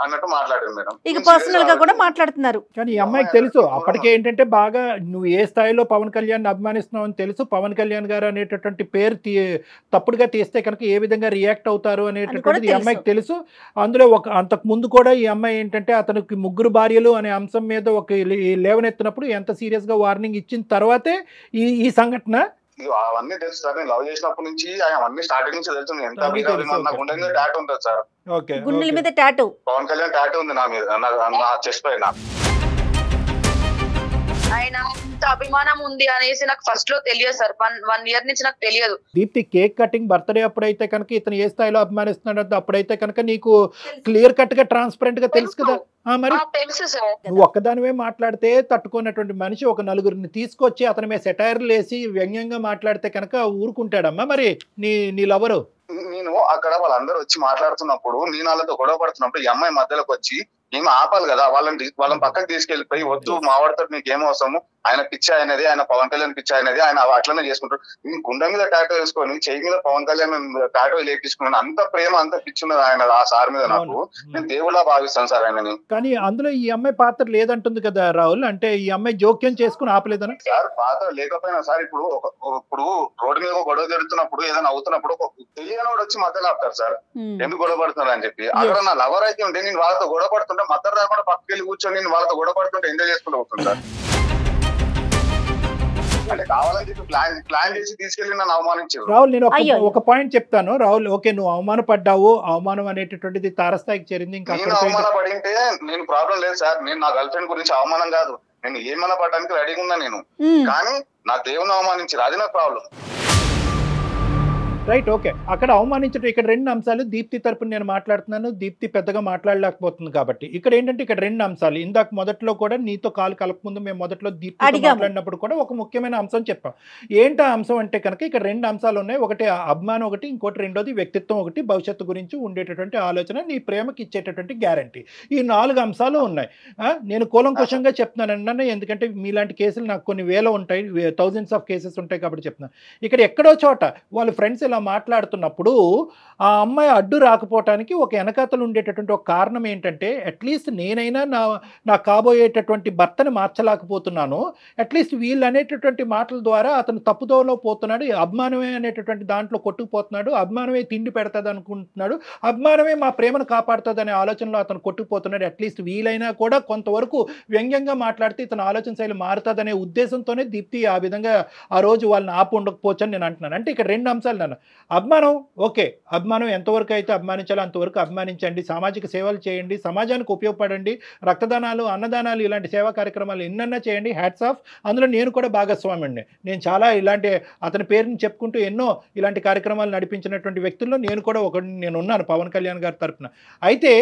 Speaker 2: అన్నట్టు మాట్లాడారు మేడం.
Speaker 4: ఇక పర్సనల్ గా కూడా మాట్లాడుతున్నారు.
Speaker 3: కానీ ఈ అమ్మాయికి తెలుసు అప్పటికే ఏంటంటే బాగా నువ్వు ఏ స్థాయిలో పవన్ కళ్యాణ్ అభిమానిస్తున్నావు అని తెలుసు. పవన్ కళ్యాణ్ గారు అనేటటువంటి పేరు తప్పుడుగా తీస్తే కనుక ఏ విధంగా రియాక్ట్ అవుతారు అనేటటువంటిది ఈ అమ్మాయికి తెలుసు. అందులో అంతకు ముందు కూడా ఈ అమ్మాయి ఏంటంటే అతనికి 3 భార్యలు అనే అంశం మీద ఒక లేవనెత్తినప్పుడు ఎంత సీరియస్ గా వార్నింగ్ ఇచ్చిన తర్వాతే ఈ సంఘటన.
Speaker 2: అవన్నీ తెలుసు సార్, నేను లవ్ చేసినప్పటి నుంచి అవన్నీ స్టార్టింగ్ నుంచి తెలుసు. ఎంత నా గుండె మీద టాటూ ఉంటుంది సార్,
Speaker 4: గుండెల మీద టాటూ,
Speaker 2: పవన్ కళ్యాణ్ టాటూ ఉంది నా మీద, నా చెస్ట్ పైన.
Speaker 1: ఆయన ఇంత అభిమానం ఉంది అనేసి నాకు ఫస్ట్ లో తెలియదు సార్. 1 year నుంచి నాకు తెలియదు.
Speaker 3: దీప్తి కేక్ కటింగ్ బర్త్డే అప్పుడైతే కనుక ఇతను ఏ స్థాయిలో అభిమానిస్తున్నాడు అప్పుడైతే కనుక నీకు క్లియర్ కట్ గా ట్రాన్స్పరెంట్ గా తెలుసు కదా. మరి
Speaker 1: తెలుసు సార్.
Speaker 3: నువ్వు ఒక్కదానివే మాట్లాడితే తట్టుకున్నటువంటి మనిషి ఒక నలుగురిని తీసుకొచ్చి అతని మీద సెటైర్లు వేసి వ్యంగ్యంగా మాట్లాడితే కనుక ఊరుకుంటాడమ్మా. మరి నీ లవరు
Speaker 2: నేను అక్కడ వాళ్ళందరూ వచ్చి మాట్లాడుతున్నప్పుడు నేను వాళ్ళతో గొడవ పడుతున్నప్పుడు ఈ అమ్మాయి మధ్యలోకి వచ్చి ఏమి ఆపాలి కదా, వాళ్ళని పక్కకు తీసుకెళ్లిపోయి వద్దు మావాడితో నీకు ఏమో అవసరము, ఆయన పిచ్చ అయినది, ఆయన పవన్ కళ్యాణ్ పిచ్చ అయినది, ఆయన అట్లనే చేసుకుంటాడు. నేను గుండె మీద టాటో వేసుకొని చెయ్యి మీద పవన్ కళ్యాణ్ టాటో లేపించుకున్నాను. అంత ప్రేమ అంత పిచ్చున్నది ఆయన ఆ సార్ మీద. నాకు నేను దేవుళ్ళ భావిస్తాను సార్ ఆయనని.
Speaker 3: కానీ అందులో ఈ అమ్మాయి పాత్ర లేదంటుంది కదా రాహుల్, అంటే ఈ అమ్మాయి జోక్యం చేసుకుని ఆపలేదనా?
Speaker 2: సార్ పాత్ర లేకపోయినా సార్ ఇప్పుడు రోడ్డు మీద గొడవ జరుగుతున్నప్పుడు ఏదైనా అవుతున్నప్పుడు తెలియని వాడు వచ్చి మధ్యలో ఆపుతారు సార్, ఎందుకు గొడవ పడుతున్నారు అని చెప్పి. అక్కడ నా లవర్ అయితే ఉంటే నేను వాళ్ళతో గొడవ పడుతుంటే మద్దతు రాకుండా పక్కకి వెళ్ళి కూర్చొని నేను వాళ్ళతో గొడవ పడుతుంటే ఎంజాయ్ చేసుకుంటూ పోతుంది సార్. అంటే కావాలని చెప్పి ప్లాన్ చేసి తీసుకెళ్లి నన్ను అవమానించారు.
Speaker 3: రాహుల్ నేను ఒక పాయింట్ చెప్తాను. రాహుల్ ఓకే నువ్వు అవమానపడ్డావు, అవమానం అనేటటువంటిది తారస్థాయికి చేరింది. ఇంకా
Speaker 2: నేను అవమానపడింటే నేను ప్రాబ్లం లేదు సార్. నేను నా గర్ల్ ఫ్రెండ్ గురించి అవమానం కాదు, నేను ఏమన్నా పడడానికి రెడీగా ఉన్నా నేను. కానీ నా దేవుని అవమానించారు, అది నా ప్రాబ్లం.
Speaker 3: Right, okay. అక్కడ అవమానించడం ఇక్కడ 2 అంశాలు. దీప్తి తరపున నేను మాట్లాడుతున్నాను, దీప్తి పెద్దగా మాట్లాడలేకపోతుంది కాబట్టి ఇక్కడ ఏంటంటే ఇక్కడ 2 అంశాలు. ఇందాక మొదట్లో కూడా నీతో కాలు కలపముందు మేము మొదట్లో దీప్తి మాట్లాడినప్పుడు కూడా ఒక ముఖ్యమైన అంశం చెప్పాం. ఏంటో అంశం అంటే కనుక ఇక్కడ 2 అంశాలు ఉన్నాయి. ఒకటి అభిమానం ఒకటి, ఇంకోటి రెండోది వ్యక్తిత్వం ఒకటి, భవిష్యత్తు గురించి ఉండేటటువంటి ఆలోచన, నీ ప్రేమకి ఇచ్చేటటువంటి గ్యారంటీ. ఈ 4 అంశాలు ఉన్నాయి. నేను కూలంకుషంగా చెప్తున్నాను, ఎందుకంటే మీలాంటి కేసులు నాకు కొన్ని వేల ఉంటాయి, థౌజండ్స్ ఆఫ్ కేసెస్ ఉంటాయి కాబట్టి చెప్తున్నాను. ఇక్కడ ఎక్కడో చోట వాళ్ళ ఫ్రెండ్స్ ఇలా మాట్లాడుతున్నప్పుడు ఆ అమ్మాయి అడ్డు రాకపోవటానికి ఒక వెనకాతలు ఉండేటటువంటి ఒక కారణం ఏంటంటే, అట్లీస్ట్ నేనైనా నా కాబోయేటటువంటి భర్తని మార్చలేకపోతున్నాను, అట్లీస్ట్ వీళ్ళు అనేటటువంటి మాటల ద్వారా అతను తప్పుదోవలో పోతున్నాడు, అభిమానమే అనేటటువంటి దాంట్లో కొట్టుకుపోతున్నాడు, అభిమానమే తిండి పెడతాది అనుకుంటున్నాడు, అభిమానమే మా ప్రేమను కాపాడుతుంది అనే ఆలోచనలో అతను కొట్టుకుపోతున్నాడు. అట్లీస్ట్ వీలైనా కూడా కొంతవరకు వ్యంగ్యంగా మాట్లాడితే ఇతను ఆలోచన శైలి మారుతుందనే ఉద్దేశంతోనే దీప్తి ఆ విధంగా ఆ రోజు వాళ్ళని ఆపు ఉండకపోవచ్చు అని నేను అంటున్నాను. అంటే ఇక్కడ 2 అంశాలు నాన్న. అభిమానం ఓకే, అభిమానం ఎంతవరకు అయితే అభిమానించాలో అంతవరకు అభిమానించండి, సామాజిక సేవలు చేయండి, సమాజానికి ఉపయోగపడండి, రక్తదానాలు, అన్నదానాలు, ఇలాంటి సేవా కార్యక్రమాలు ఎన్నన్నా చేయండి, హ్యాట్స్ ఆఫ్. అందులో నేను కూడా భాగస్వామిని. నేను చాలా ఇలాంటి అతని పేరుని చెప్పుకుంటూ ఎన్నో ఇలాంటి కార్యక్రమాలు నడిపించినటువంటి వ్యక్తుల్లో నేను కూడా నేను ఉన్నాను పవన్ కళ్యాణ్ గారి తరఫున. అయితే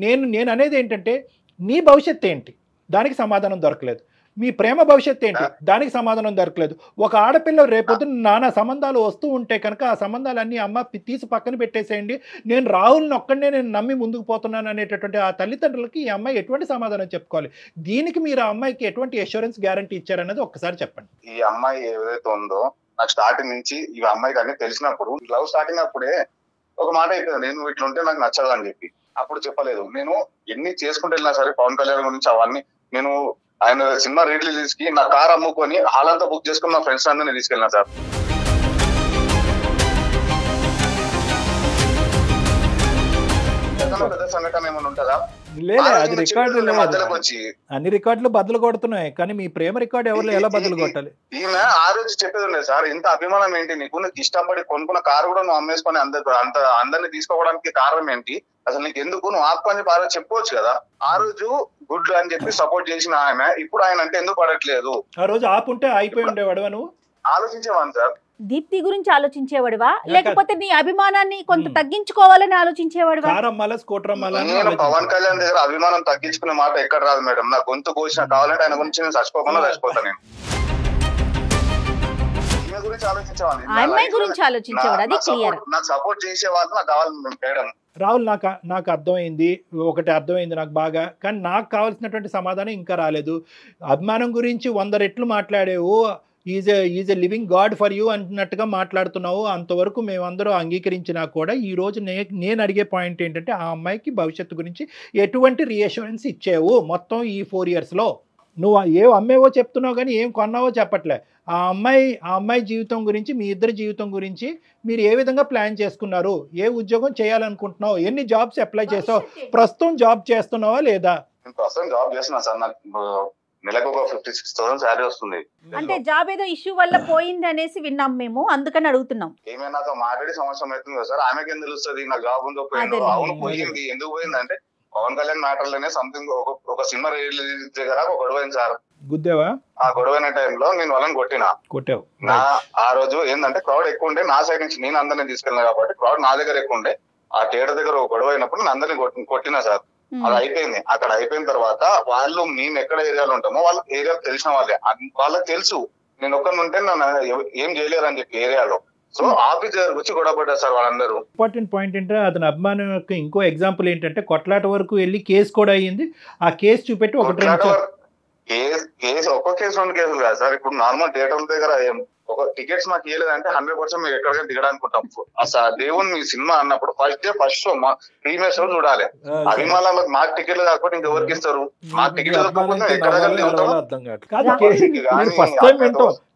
Speaker 3: నేను అనేది ఏంటంటే, నీ భవిష్యత్తు ఏంటి దానికి సమాధానం దొరకలేదు, మీ ప్రేమ భవిష్యత్తు ఏంటి దానికి సమాధానం దొరకలేదు. ఒక ఆడపిల్ల రేపొద్దున నానా సంబంధాలు వస్తూ ఉంటే కనుక ఆ సంబంధాలన్నీ అమ్మ తీసి పక్కన పెట్టేసేయండి, నేను రాహుల్ని ఒక్కడనే నేను నమ్మి ముందుకు పోతున్నాను అనేటటువంటి ఆ తల్లిదండ్రులకి ఈ అమ్మాయి ఎటువంటి సమాధానం చెప్పుకోవాలి? దీనికి మీరు ఆ అమ్మాయికి ఎటువంటి అష్యూరెన్స్ గ్యారంటీ ఇచ్చారనేది ఒక్కసారి చెప్పండి.
Speaker 2: ఈ అమ్మాయి ఏదైతే ఉందో నాకు స్టార్టింగ్ నుంచి ఈ అమ్మాయికి అన్ని తెలిసినప్పుడు, లవ్ స్టార్టింగ్ అప్పుడే ఒక మాట అయిపోయింది, నేను ఇట్లుంటే నాకు నచ్చదు అని చెప్పి. అప్పుడు చెప్పలేదు. నేను ఎన్ని చేసుకుంటూ వెళ్ళినా సరే పవన్ కళ్యాణ్ గురించి అవన్నీ నేను ఆయన సినిమా రిలీజ్ కి నా కార్ అమ్ముకొని హాల్ అంతా బుక్ చేసుకుని నా ఫ్రెండ్స్ అందరినీ తీసుకెళ్ళినా సార్. పెద్ద సంఘటన ఏమైనా ఉంటుందా?
Speaker 3: అది రికార్డు అన్ని రికార్డులు బదులు కొడుతున్నాయి, కానీ మీ ప్రేమ రికార్డు ఎవరు ఎలా బదులు కొట్టాలి?
Speaker 2: ఈమె ఆ రోజు చెప్పేది ఉండే సార్, ఇంత అభిమానం ఏంటి నీకు, నీకు ఇష్టపడి కొనుక్కున్న కారు కూడా నువ్వు అమ్మేసుకొని అందరినీ తీసుకోవడానికి కారణం ఏంటి, అసలు నీకు ఎందుకు, నువ్వు ఆపుకొని ఆ రోజు చెప్పుకోవచ్చు కదా. ఆ రోజు గుడ్ అని చెప్పి సపోర్ట్ చేసిన ఆమె ఇప్పుడు ఆయన అంటే ఎందుకు పడట్లేదు?
Speaker 3: ఆ రోజు ఆపుంటే అయిపోయి ఉండేవాడు. నువ్వు
Speaker 2: ఆలోచించేవాను సార్.
Speaker 4: దీప్తి గురించి ఆలోచించేవాడువా, లేకపోతే నీ అభిమానాన్ని కొంత తగ్గించుకోవాలని ఆలోచించేవాడువా?
Speaker 2: నేను పవన్ కళ్యాణ్ దగ్గర అభిమానం తగ్గించుకునే మాట ఎక్కడ రాదు మేడం. నా గొంతు కోసిన కావాలంటే ఆయన గురించి నేను చచ్చిపోకుండా చచ్చిపోతాను. నేను ఈమె గురించి ఆలోచించేవాడిని,
Speaker 4: అమ్మాయి గురించి ఆలోచించేవాడు. అది క్లియర్.
Speaker 2: నాకు సపోర్ట్ చేసేవాళ్ళు నాకు కావాలి మేడం.
Speaker 3: రాహుల్, నాకు అర్థమైంది, ఒకటి అర్థమైంది నాకు బాగా, కానీ నాకు కావాల్సినటువంటి సమాధానం ఇంకా రాలేదు. అభిమానం గురించి 100 రెట్లు మాట్లాడేవు, is a living god for you అంటున్నట్టుగా మాట్లాడుతున్నావు. అంతవరకు మేమందరూ అంగీకరించినా కూడా ఈరోజు నేను అడిగే పాయింట్ ఏంటంటే, ఆ అమ్మాయికి భవిష్యత్తు గురించి ఎటువంటి రీఅష్యూరెన్స్ ఇచ్చావు మొత్తం ఈ 4 yearsలో? నువ్వు ఏం అమ్మేవో చెప్తున్నావు కానీ ఏం కొన్నావో చెప్పట్లే. ఆ అమ్మాయి జీవితం గురించి, మీ ఇద్దరి జీవితం గురించి మీరు ఏ విధంగా ప్లాన్ చేసుకున్నారు, ఏ ఉద్యోగం చేయాలనుకుంటున్నావు, ఎన్ని జాబ్స్ అప్లై చేసావు, ప్రస్తుతం జాబ్ చేస్తున్నావా లేదా?
Speaker 2: ప్రస్తుతం జాబ్ చేస్తున్నా సార్, నాకు నెలకు ఒక 56,000 శాలరీ వస్తుంది.
Speaker 4: అంటే జాబ్ ఏదో ఇష్యూ వల్ల పోయింది అనేసి విన్నాం మేము, అందుకని అడుగుతున్నాం.
Speaker 2: ఏమైనా నాతో మాట్లాడి సంవత్సరం అవుతుంది కదా సార్, ఆమెకి ఏం తెలుస్తుంది నాకు జాబ్ ఉందో పోయిందో? అవును పోయింది. ఎందుకు పోయింది అంటే పవన్ కళ్యాణ్ మ్యాటర్ లోనే సంథింగ్ ఒక సినిమా రిలీజ్ దగ్గర ఒక గొడవ అయింది సార్.
Speaker 3: గుద్దేవా?
Speaker 2: ఆ గొడవైన టైంలో నేను వాళ్ళని
Speaker 3: కొట్టావు.
Speaker 2: నా ఆ రోజు ఏంటంటే క్రౌడ్ ఎక్కువ ఉండే, నా సైడ్ నుంచి నేను అందరినీ తీసుకెళ్ళినా కాబట్టి క్రౌడ్ నా దగ్గర ఎక్కువ ఉండే. ఆ థియేటర్ దగ్గర ఒక గొడవ అయినప్పుడు నేను అందరినీ కొట్టినా సార్. అది అయిపోయింది. అక్కడ అయిపోయిన తర్వాత వాళ్ళు మేము ఎక్కడ ఏరియాలో ఉంటామో వాళ్ళకి ఏరియా తెలిసిన వాళ్ళే, వాళ్ళకి తెలుసు నేను ఒక్కరిని ఉంటే నన్ను ఏం చేయలేరని చెప్పి ఏరియాలో. సో ఆఫీస్ దగ్గరకు వచ్చి గొడవ పడ్డారు సార్ వాళ్ళందరూ.
Speaker 3: ఇంపార్టెంట్ పాయింట్ ఏంటంటే అతని అభిమానం యొక్క ఇంకో ఎగ్జాంపుల్ ఏంటంటే కొట్లాట వరకు వెళ్ళి కేసు కూడా అయ్యింది. ఆ కేసు చూపెట్టి ఒక
Speaker 2: కేసు ఒక్క కేసు 2 కేసులు కాదు సార్. ఇప్పుడు నార్మల్ థియేటర్ల దగ్గర ఒక టికెట్స్ మాకు ఇవ్వలేదంటే 100% మీరు ఎక్కడికైనా దిగడానుకుంటాం. అసలు దేవుని మీ సినిమా అన్నప్పుడు ఫస్ట్ షో ప్రీమియర్ షో చూడాలి. అభిమానులకు మాకు టికెట్లు కాకపోతే ఇంకెవరికి ఇస్తారు? మాకు టికెట్లు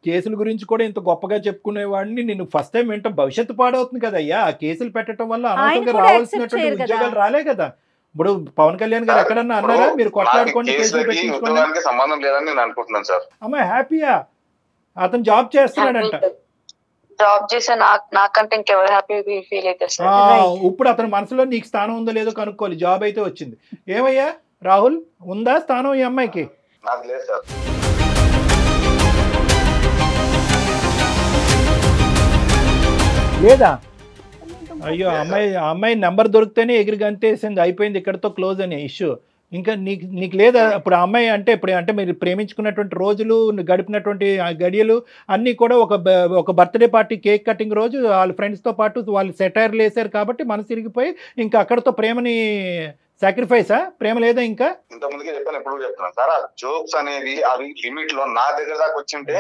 Speaker 3: కేసుల గురించి కూడా ఇంత గొప్పగా చెప్పుకునేవాడిని నేను ఫస్ట్ టైం వింటాం. భవిష్యత్తు పాడవుతుంది కదా అయ్యా. ఆ కేసులు పెట్టడం వల్ల అనవసరంగా రావాల్సినటువంటి ఉద్యోగాలు రాలే కదా. ఇప్పుడు పవన్ కళ్యాణ్ గారు ఎక్కడన్నా అన్నారా మీరు కొట్లాడుకోండి కేసులు పెట్టించుకోండి?
Speaker 2: సంబంధం లేదని నేను అనుకుంటున్నాను సార్.
Speaker 3: అమ్మాయి హ్యాపీయా? అతను జాబ్ చేస్తున్నాడంట.
Speaker 1: జాబ్ చేసే నాకంటే ఇంకెవరు హ్యాపీ ఫీల్ అయితే
Speaker 3: ఇప్పుడు అతని మనసులో నీకు స్థానం ఉందో లేదో కనుక్కోవాలి. జాబ్ అయితే వచ్చింది. ఏమయ్యా రాహుల్, ఉందా స్థానం ఈ అమ్మాయికి?
Speaker 2: నాకు లేదు సార్.
Speaker 3: లేదా? అయ్యో, అమ్మాయి నెంబర్ దొరికితేనే ఎగిరి గంతేసింది, అయిపోయింది ఇక్కడతో క్లోజ్ అనే ఇష్యూ. ఇంకా నీకు లేదా? ఇప్పుడు ఆ అమ్మాయి అంటే మీరు ప్రేమించుకున్నటువంటి రోజులు, గడిపినటువంటి గడియలు అన్నీ కూడా ఒక బర్త్డే పార్టీ కేక్ కటింగ్ రోజు వాళ్ళ ఫ్రెండ్స్తో పాటు వాళ్ళు సెటైర్లు వేసారు కాబట్టి మనసు ఇరిగిపోయి ఇంకా అక్కడతో ప్రేమని సాక్రిఫైసా? ప్రేమ లేదా ఇంకా?
Speaker 2: ఇంత ముందుకే చెప్పాను, ఎప్పుడు చెప్తున్నాను సార్. ఆ జోక్స్ అనేవి అవి లిమిట్ లో నా దగ్గర దాకా వచ్చింటే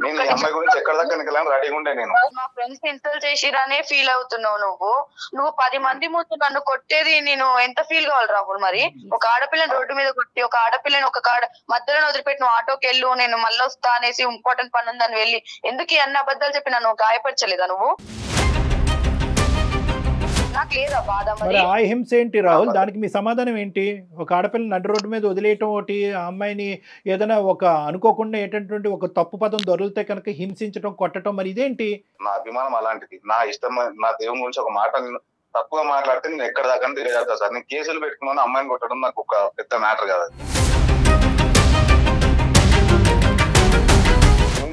Speaker 2: నేను ఈ అమ్మాయి గురించి ఎక్కడ దాకా నికలని రెడీగా ఉండే. నేను
Speaker 1: మా ఫ్రెండ్స్ ఇన్సల్ట్ చేసిరనే ఫీల్ అవుతున్నావు. నువ్వు 10 మంది ముందు నన్ను కొట్టేది నేను ఎంత ఫీల్ కావాలి రాహుల్? మరి ఒక ఆడపిల్లని రోడ్డు మీద కొట్టి, ఒక ఆడపిల్లని ఒక మధ్యలో వదిలిపెట్టి నువ్వు ఆటోకి వెళ్ళు, నేను మళ్ళీ వస్తా అనేసి ఇంపార్టెంట్ పని ఉందని వెళ్ళి ఎందుకు అన్ని అబద్ధాలు చెప్పి నన్ను గాయపరచలేదా నువ్వు?
Speaker 3: మరి ఆ హింస ఏంటి రాహుల్? దానికి మీ సమాధానం ఏంటి? ఒక ఆడపిల్ల నడు రోడ్డు మీద వదిలేయటం ఒకటి, ఆ అమ్మాయిని ఏదైనా ఒక అనుకోకుండా ఏంటంటే ఒక తప్పు పదం దొరికితే కనుక హింసించడం, కొట్టడం, మరి ఇదేంటి?
Speaker 2: నా అభిమానం అలాంటిది. నా ఇష్టం, నా దేవుని గురించి ఒక మాట నేను తప్పుగా మాట్లాడితే నేను ఎక్కడ దాకా తెలియజేస్తా సార్. నేను కేసులు పెట్టుకున్నాను, అమ్మాయిని కొట్టడం నాకు ఒక పెద్ద మ్యాటర్ కాదు.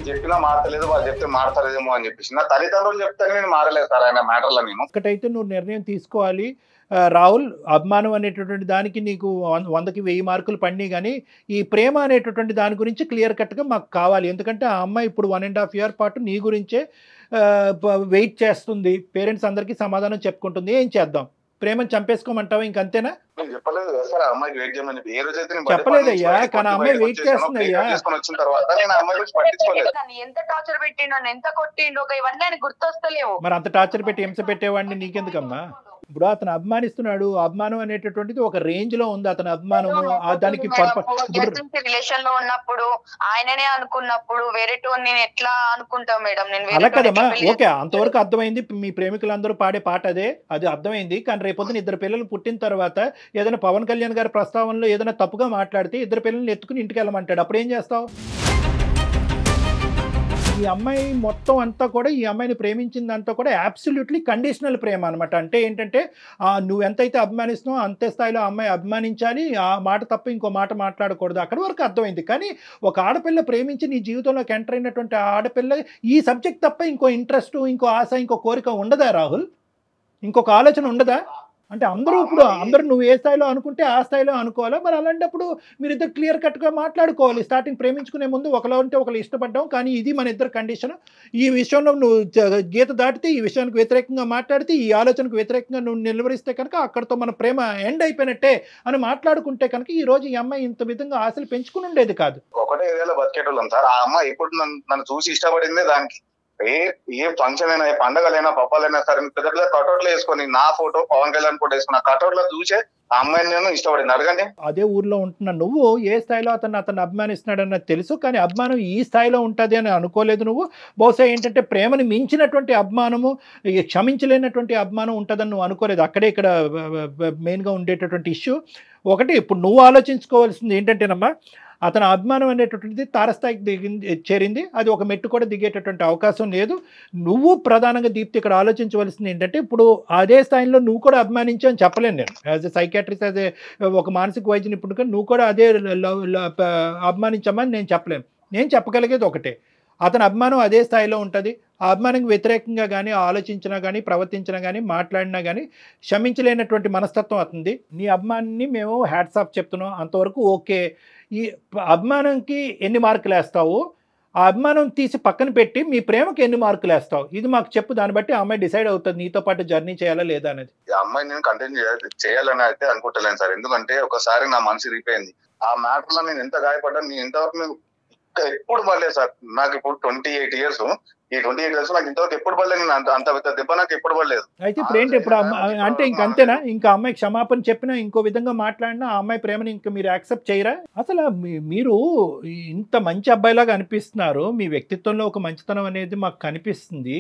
Speaker 2: చెప్పినా మారతలేదు, వాళ్ళు చెప్తే మారతలేదేమో అని చెప్పేసి నా తల్లిదండ్రులు చెప్తే నేను మారలేదు సార్ ఆయన మ్యాటర్లో. నేను
Speaker 3: ఒకటైతే నువ్వు నిర్ణయం తీసుకోవాలి రాహుల్. అభిమానం అనేటటువంటి దానికి నీకు 100కి 1000 మార్కులు పడినాయి, కానీ ఈ ప్రేమ అనేటటువంటి దాని గురించి క్లియర్ కట్గా మాకు కావాలి. ఎందుకంటే ఆ అమ్మాయి ఇప్పుడు 1.5 year పాటు నీ గురించే వెయిట్ చేస్తుంది, పేరెంట్స్ అందరికీ సమాధానం చెప్పుకుంటుంది. ఏం చేద్దాం? ప్రేమను చంపేసుకోమంటావా? ఇంకంతేనా?
Speaker 2: చెప్పలేదు సార్ అమ్మాయికి వెయిట్ చేయమని. ఏ రోజైతే
Speaker 3: చెప్పలేదయ్యా, కానీ అమ్మాయి వెయిట్ చేస్తుంది అయ్యా.
Speaker 2: వచ్చిన తర్వాత నేను అమ్మాయి గురించి పట్టించుకోలేదు.
Speaker 1: ఎంత టార్చర్ పెట్టిండు, ఎంత కొట్టిండు, ఇవన్నీ ఆయన గుర్తొస్తలేవు.
Speaker 3: మరి అంత టార్చర్ పెట్టి హింస పెట్టేవాడిని నీకెందుకమ్మా? ఇప్పుడు అతను అభిమానిస్తున్నాడు. అభిమానం అనేటటువంటిది ఒక రేంజ్ లో ఉంది అతని అభిమానము. దానికి
Speaker 1: రిలేషన్ లో ఉన్నప్పుడు ఆయననే అనుకున్నప్పుడు వేరే నేను ఎట్లా అనుకుంటాం మేడం? నేను
Speaker 3: అలా కదమ్మా. ఓకే, అంతవరకు అర్థమైంది. మీ ప్రేమికులందరూ పాడే పాట అది అర్థమైంది. కానీ రేపొద్దున 2 పిల్లలు పుట్టిన తర్వాత ఏదైనా పవన్ కళ్యాణ్ గారి ప్రస్తావనలో ఏదైనా తప్పుగా మాట్లాడితే 2 పిల్లల్ని ఎత్తుకుని ఇంటికి వెళ్ళమంటాడు. అప్పుడు ఏం చేస్తావు? ఈ అమ్మాయి మొత్తం అంతా కూడా ఈ అమ్మాయిని ప్రేమించిందంతా కూడా అబ్సల్యూట్లీ కండిషనల్ ప్రేమ అనమాట. అంటే ఏంటంటే నువ్వు ఎంతైతే అభిమానిస్తున్నావో అంతే స్థాయిలో అమ్మాయి అభిమానించాలి. ఆ మాట తప్ప ఇంకో మాట మాట్లాడకూడదు. అక్కడి వరకు అర్థమైంది. కానీ ఒక ఆడపిల్ల ప్రేమించి నీ జీవితంలోకి ఎంటర్ అయినటువంటి ఆడపిల్ల ఈ సబ్జెక్ట్ తప్ప ఇంకో ఇంట్రెస్ట్, ఇంకో ఆశ, ఇంకో కోరిక ఉండదా రాహుల్? ఇంకొక ఆలోచన ఉండదా? అంటే అందరూ నువ్వు ఏ స్థాయిలో అనుకుంటే ఆ స్థాయిలో అనుకోవాలా? మరి అలాంటప్పుడు మీరిద్దరు క్లియర్ కట్గా మాట్లాడుకోవాలి. స్టార్టింగ్ ప్రేమించుకునే ముందు ఒకలో అంటే ఒకరు ఇష్టపడ్డాం, కానీ ఇది మన ఇద్దరు కండిషన్. ఈ విషయంలో నువ్వు గీత దాటితే, ఈ విషయానికి వ్యతిరేకంగా మాట్లాడితే, ఈ ఆలోచనకు వ్యతిరేకంగా నువ్వు నిలవరిస్తే కనుక అక్కడితో మన ప్రేమ ఎండ్ అయిపోయినట్టే అని మాట్లాడుకుంటే కనుక ఈ రోజు ఈ అమ్మాయి ఇంత విధంగా ఆశలు పెంచుకుని ఉండేది కాదు.
Speaker 2: ఒకటే ఏరియాలో బతికేటోళ్ళం సార్. ఆ అమ్మాయి ఇప్పుడు నన్ను చూసి ఇష్టపడిందే దానికి. ఏ ఫంక్షన్ అయినా, ఏ పండగలైనా, పప్పాలైనా సరే పెద్ద పెద్ద కటౌట్లు వేసుకొని నా ఫోటో, పవన్ కళ్యాణ్ ఫోటో వేసుకున్న కటౌట్లో చూసే ఆ అమ్మాయిని నేను ఇష్టపడింది. అడగండి.
Speaker 3: అదే ఊర్లో ఉంటున్న నువ్వు ఏ స్థాయిలో అతను అభిమానిస్తున్నాడన్నది తెలుసు, కానీ అభిమానం ఈ స్థాయిలో ఉంటుంది అని అనుకోలేదు నువ్వు. బహుశా ఏంటంటే ప్రేమని మించినటువంటి అభిమానము, క్షమించలేనటువంటి అభిమానం ఉంటుందని నువ్వు అనుకోలేదు. అక్కడే ఇక్కడ మెయిన్గా ఉండేటటువంటి ఇష్యూ. ఒకటి ఇప్పుడు నువ్వు ఆలోచించుకోవాల్సింది ఏంటంటేనమ్మా, అతని అభిమానం అనేటటువంటిది తారస్థాయికి చేరింది, అది ఒక మెట్టు కూడా దిగేటటువంటి అవకాశం లేదు. నువ్వు ప్రధానంగా దీప్తి ఇక్కడ ఆలోచించవలసింది ఏంటంటే, ఇప్పుడు అదే స్థాయిలో నువ్వు కూడా అభిమానించు అని చెప్పలేను నేను. As a psychiatrist, as a ఒక మానసిక వైద్య నిపుణుడిగా నువ్వు కూడా అదే అభిమానించమని నేను చెప్పలేను. నేను చెప్పగలిగేది ఒకటే, అతని అభిమానం అదే స్థాయిలో ఉంటుంది. ఆ అభిమానానికి వ్యతిరేకంగా కానీ ఆలోచించినా కానీ ప్రవర్తించినా కానీ మాట్లాడినా కానీ క్షమించలేనటువంటి మనస్తత్వం అవుతుంది. నీ అభిమానాన్ని మేము హ్యాట్స్ ఆఫ్ చెప్తున్నాం, అంతవరకు ఓకే. ఈ అభిమానంకి ఎన్ని మార్కులు వేస్తావు, ఆ అభిమానం తీసి పక్కన పెట్టి మీ ప్రేమకి ఎన్ని మార్కులు వేస్తావు, ఇది మాకు చెప్పు. దాన్ని బట్టి ఆ అమ్మాయి డిసైడ్ అవుతుంది నీతో పాటు జర్నీ చేయాలా లేదా అనేది.
Speaker 2: ఆ అమ్మాయి నేను కంటిన్యూ చేయాలని అయితే అనుకుంటలేను సార్. ఎందుకంటే ఒకసారి నా మనసు రిపోయింది. ఆ మ్యాటర్ లో నేను ఎంత గాయపడ్డాను, నేను ఇంతవరకు ఎప్పుడు పడలేదు సార్. నాకు ఇప్పుడు 28 years. ఈ 28 years నాకు ఇంతవరకు ఎప్పుడు పడలేదు. నేను అంత పెద్ద దెబ్బ నాకు ఎప్పుడు పడలేదు.
Speaker 3: అయితే ఇప్పుడు ఏంటి, ఇప్పుడు అంటే ఇంకంతేనా? ఇంకా అమ్మాయి క్షమాపణ చెప్పినా ఇంకో విధంగా మాట్లాడినా ఆ అమ్మాయి ప్రేమని ఇంకా మీరు యాక్సెప్ట్ చేయరా? అసలు మీరు ఇంత మంచి అబ్బాయిలాగా అనిపిస్తున్నారు, మీ వ్యక్తిత్వంలో ఒక మంచితనం అనేది మాకు కనిపిస్తుంది.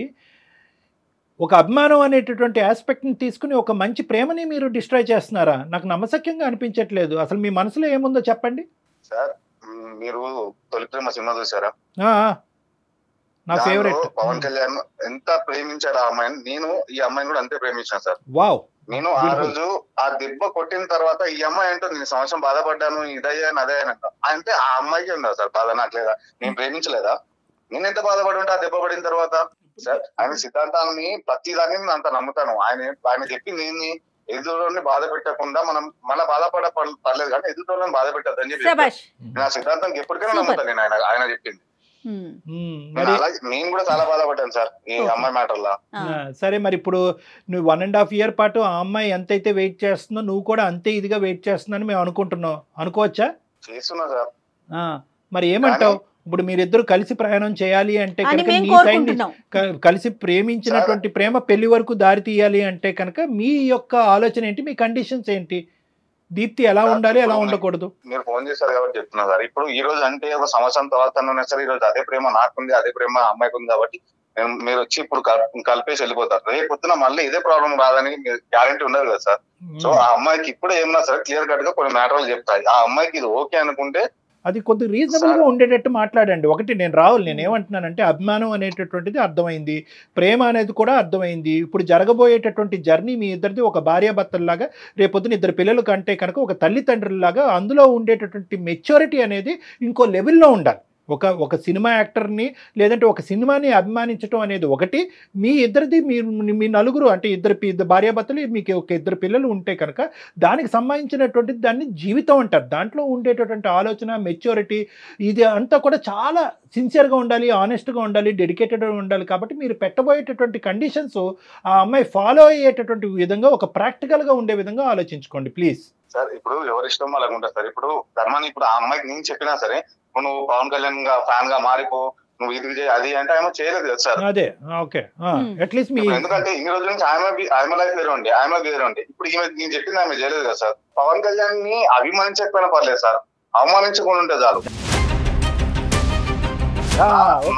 Speaker 3: ఒక అభిమానం అనేటటువంటి ఆస్పెక్ట్ని తీసుకుని ఒక మంచి ప్రేమని మీరు డిస్ట్రాయ్ చేస్తున్నారా? నాకు నమ్మశక్యంగా అనిపించట్లేదు. అసలు మీ మనసులో ఏముందో చెప్పండి
Speaker 2: సార్. మీరు తొలి ప్రేమ సినిమా చూసారా?
Speaker 3: నా ఫేవరెట్.
Speaker 2: పవన్ కళ్యాణ్ ఎంత ప్రేమించారు ఆ అమ్మాయిని, నేను ఈ అమ్మాయిని కూడా అంతే ప్రేమించాను సార్.
Speaker 3: వావ్.
Speaker 2: నేను ఆ రోజు ఆ దెబ్బ కొట్టిన తర్వాత ఈ అమ్మాయి ఏంటో నేను సంవత్సరం బాధపడ్డాను, ఇదయ్యాను అదయ్యాను అంటే ఆ అమ్మాయికి ఉందా సార్ బాధ? నాకు లేదా? నేను ప్రేమించలేదా? నేను ఎంత బాధపడి ఉంటే ఆ దెబ్బ పడిన తర్వాత సార్. ఆయన సిద్ధాంతాన్ని ప్రతిదాన్ని నేను అంత నమ్ముతాను. ఆయన చెప్పి నేను ఎదురుని బాధ పెట్టకుండా మనం మళ్ళీ పర్లేదు కానీ ఎదురుని బాధ పెట్టద్దు అని చెప్పి నా సిద్ధాంతానికి ఎప్పటికైనా నమ్ముతాను నేను. ఆయన చెప్పింది నేను కూడా చాలా బాధపడ్డాను సార్ ఈ అమ్మాయి మ్యాటర్లో.
Speaker 3: సరే, మరి ఇప్పుడు నువ్వు 1.5 year పాటు ఆ అమ్మాయి ఎంతైతే వెయిట్ చేస్తుందో నువ్వు కూడా అంతే ఇదిగా వెయిట్ చేస్తున్నావు మేము అనుకుంటున్నావు, అనుకోవచ్చా?
Speaker 2: చేస్తున్నా సార్.
Speaker 3: మరి ఏమంటావు? ఇప్పుడు మీరిద్దరు కలిసి ప్రయాణం చేయాలి అంటే కనుక, మీ సైడ్ కలిసి ప్రేమించినటువంటి ప్రేమ పెళ్లి వరకు దారి తీయాలి అంటే కనుక మీ యొక్క ఆలోచన ఏంటి, మీ కండిషన్స్ ఏంటి? దీప్తి ఎలా ఉండాలి, ఎలా ఉండకూడదు?
Speaker 2: మీరు ఫోన్ చేశారు కాబట్టి చెప్తున్నా సార్. ఇప్పుడు ఈ రోజు అంటే ఒక సంవత్సరం తర్వాత సార్, ఈ రోజు అదే ప్రేమ నాకుంది, అదే ప్రేమ అమ్మాయికి ఉంది కాబట్టి మీరు వచ్చి ఇప్పుడు కలిపేసి వెళ్ళిపోతారు. రేపు పొద్దున మళ్ళీ ఇదే ప్రాబ్లం రాదని గ్యారంటీ ఉండదు కదా సార్. సో ఆ అమ్మాయికి ఇప్పుడు ఏమన్నా సరే క్లియర్ కట్ గా కొన్ని మ్యాటర్లు చెప్తాయి. ఆ అమ్మాయికి ఇది ఓకే అనుకుంటే
Speaker 3: అది కొద్దిగా రీజనబుల్గా ఉండేటట్టు మాట్లాడండి. ఒకటి నేను రాహుల్, నేను ఏమంటున్నానంటే అభిమానం అనేటటువంటిది అర్థమైంది, ప్రేమ అనేది కూడా అర్థమైంది. ఇప్పుడు జరగబోయేటటువంటి జర్నీ మీ ఇద్దరిది ఒక భార్యాభర్తల్లాగా, రేపొద్దున ఇద్దరు పిల్లలు కంటే కనుక ఒక తల్లిదండ్రుల్లాగా అందులో ఉండేటటువంటి మెచ్యూరిటీ అనేది ఇంకో లెవెల్లో ఉండాలి. ఒక సినిమా యాక్టర్ని లేదంటే ఒక సినిమాని అభిమానించడం అనేది ఒకటి, మీ ఇద్దరిది మీ నలుగురు అంటే ఇద్దరు భార్యాభర్తలు, మీకు ఒక ఇద్దరు పిల్లలు ఉంటే కనుక దానికి సంబంధించినటువంటి దాన్ని జీవితం అంటారు. దాంట్లో ఉండేటటువంటి ఆలోచన, మెచ్యూరిటీ, ఇది అంతా కూడా చాలా సిన్సియర్గా ఉండాలి, ఆనెస్ట్గా ఉండాలి, డెడికేటెడ్గా ఉండాలి. కాబట్టి మీరు పెట్టబోయేటటువంటి కండిషన్స్ ఆ అమ్మాయి ఫాలో అయ్యేటటువంటి విధంగా ఒక ప్రాక్టికల్గా ఉండే విధంగా ఆలోచించుకోండి ప్లీజ్.
Speaker 2: సార్ ఇప్పుడు ఎవరిష్టం అలాగ ఉంటుంది సార్. ఇప్పుడు ధర్మాన్ని ఇప్పుడు ఆ అమ్మాయికి నేను చెప్పినా సరే, నువ్వు పవన్ కళ్యాణ్ ఫ్యాన్ గా మారిపో, నువ్వు ఇది చేయి అది అంటే ఆమె చేయలేదు కదా సార్.
Speaker 3: అదే ఓకే. అట్లీస్ట్ మీ
Speaker 2: ఎందుకంటే ఇన్ని రోజుల నుంచి ఆమె లైఫ్ వేరే ఉండి ఇప్పుడు ఈమె నేను చెప్పింది ఆమె చేయలేదు కదా సార్. పవన్ కళ్యాణ్ ని అభిమానించకపోయినా పర్లేదు సార్, అవమానించకుండా ఉంటే చాలు.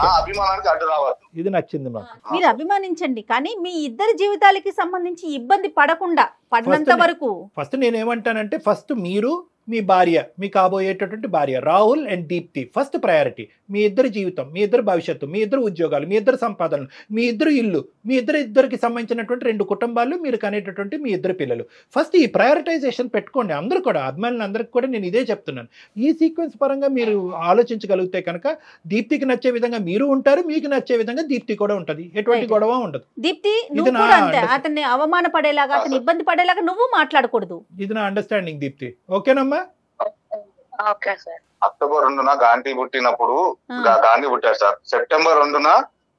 Speaker 2: నా అభిమానానికి అడ్డు రావద్దు.
Speaker 3: ఇది నచ్చింది మాకు.
Speaker 4: మీరు అభిమానించండి, కానీ మీ ఇద్దరి జీవితాలకి సంబంధించి ఇబ్బంది పడకుండా పడినంత వరకు.
Speaker 3: ఫస్ట్ నేనేమంటానంటే, ఫస్ట్ మీరు మీ భార్య, మీ కాబోయేటటువంటి భార్య Rahul and Deepti first priority. మీ ఇద్దరి జీవితం, మీ ఇద్దరు భవిష్యత్తు, మీ ఇద్దరు ఉద్యోగాలు, మీ ఇద్దరు సంపాదనలు, మీ ఇద్దరు ఇల్లు, మీ ఇద్దరికి సంబంధించినటువంటి 2 కుటుంబాలు, మీరు కనేటటువంటి మీ ఇద్దరు పిల్లలు. ఫస్ట్ ఈ ప్రయారిటైజేషన్ పెట్టుకోండి. అందరూ కూడా అభిమానులు అందరికి కూడా నేను ఇదే చెప్తున్నాను. ఈ సీక్వెన్స్ పరంగా మీరు ఆలోచించగలిగితే కనుక దీప్తికి నచ్చే విధంగా మీరు ఉంటారు, మీకు నచ్చే విధంగా దీప్తి కూడా ఉంటుంది. ఎటువంటి గొడవ ఉండదు.
Speaker 4: దీప్తి అతన్ని అవమానపడేలాగా, అతన్ని ఇబ్బంది పడేలాగా నువ్వు మాట్లాడకూడదు.
Speaker 3: ఇది నా అండర్స్టాండింగ్ దీప్తి. ఓకేనమ్మా?
Speaker 2: అక్టోబర్ 2న గాంధీ పుట్టినప్పుడు గాంధీ పుట్టాడు సార్. సెప్టెంబర్ 2న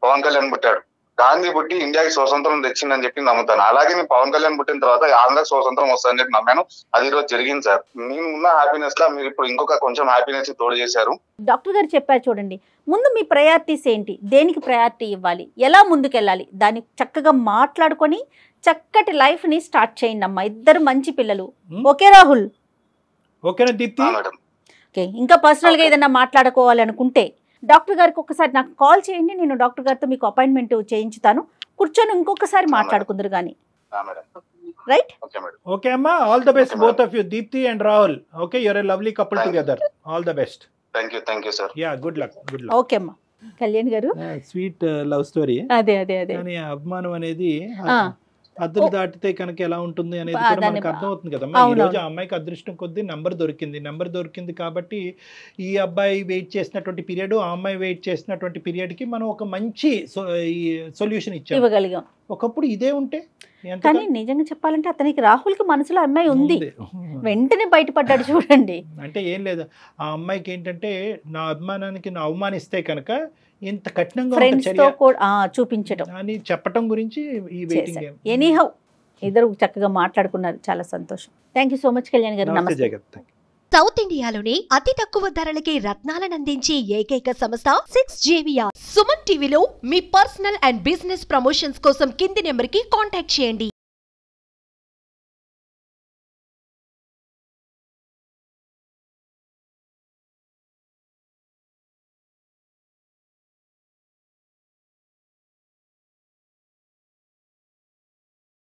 Speaker 2: పవన్ కళ్యాణ్ పుట్టాడు. గాంధీ పుట్టి ఇండియాకి స్వతంత్రం తెచ్చిందని చెప్పి నమ్ముతాను. అలాగే నేను పవన్ కళ్యాణ్ పుట్టిన తర్వాత ఆంధ్రాకి స్వతంత్రం వస్తుందని చెప్పి నమ్మాను. అది ఈరోజు జరిగింది సార్. నేను ఉన్న హ్యాపీనెస్ లా మీరు ఇప్పుడు ఇంకొక కొంచెం హ్యాపీనెస్ తోడు చేశారు.
Speaker 4: డాక్టర్ గారు చెప్పారు చూడండి, ముందు మీ ప్రయారిటీస్ ఏంటి, దేనికి ప్రయారిటీ ఇవ్వాలి, ఎలా ముందుకెళ్ళాలి, దాన్ని చక్కగా మాట్లాడుకొని చక్కటి లైఫ్ ని స్టార్ట్ చేయండి అమ్మా. ఇద్దరు మంచి పిల్లలు. ఓకే రాహుల్?
Speaker 3: ఓకేనా దీప్తి?
Speaker 4: ఓకే. ఇంకా పర్సనల్ గా ఏదైనా మాట్లాడుకోవాలి అనుకుంటే డాక్టర్ గారికి ఒకసారి నాకు కాల్ చేయండి. నేను డాక్టర్ గారితో మీకు అపాయింట్మెంట్ చేయించుతాను. కూర్చొని ఇంకొకసారి మాట్లాడుకుందరు కానీ. రైట్?
Speaker 2: Okay madam.
Speaker 3: ఓకే అమ్మా, all the best both of you, Deepthi and Rahul. Okay, you're a lovely couple together. All the best.
Speaker 2: Thank you sir.
Speaker 3: Yeah, good luck.
Speaker 4: Okay అమ్మా. కళ్యాణ్ గారు,
Speaker 3: స్వీట్ లవ్ స్టోరీ.
Speaker 4: అదే
Speaker 3: కానీ అభిమానం అనేది హద్దులు దాటితే కనుక ఎలా ఉంటుంది అనేది కూడా మనకు అర్థమవుతుంది కదమ్మా. ఈ రోజు ఆ అమ్మాయికి అదృష్టం కొద్దీ నెంబర్ దొరికింది కాబట్టి ఈ అబ్బాయి వెయిట్ చేసినటువంటి పీరియడ్, ఆ అమ్మాయి వెయిట్ చేసినటువంటి పీరియడ్ కి మనం ఒక మంచి సొల్యూషన్ ఇవ్వగలిగాం. ఒకప్పుడు ఇదే ఉంటే,
Speaker 4: కానీ నిజంగా చెప్పాలంటే అతనికి రాహుల్ కి మనసులో అమ్మాయి ఉంది, వెంటనే బయటపడ్డాడు చూడండి.
Speaker 3: అంటే ఏం లేదు, ఆ అమ్మాయికి ఏంటంటే నా అభిమానానికి నా అవమానిస్తే కనుక ఇంత కఠినంగా
Speaker 4: ఫ్రెండ్స్ తో కూడా చూపించడం
Speaker 3: అని చెప్పటం గురించి ఈ వెయిటింగ్ గేమ్.
Speaker 4: ఎనీహౌ ఇద్దరు చక్కగా మాట్లాడుకున్నారు, చాలా సంతోషం. Thank you so much Kalyan గారు. నమస్తే.
Speaker 5: సౌత్ ఇండియాలోనే అతి తక్కువ ధరలకే రత్నాలనందించే ఏకైక సంస్థ 6JVR. సుమన్ టీవీలో మీ పర్సనల్ అండ్ బిజినెస్ ప్రమోషన్స్ కోసం కింది నెంబర్ కి కాంటాక్ట్ చేయండి.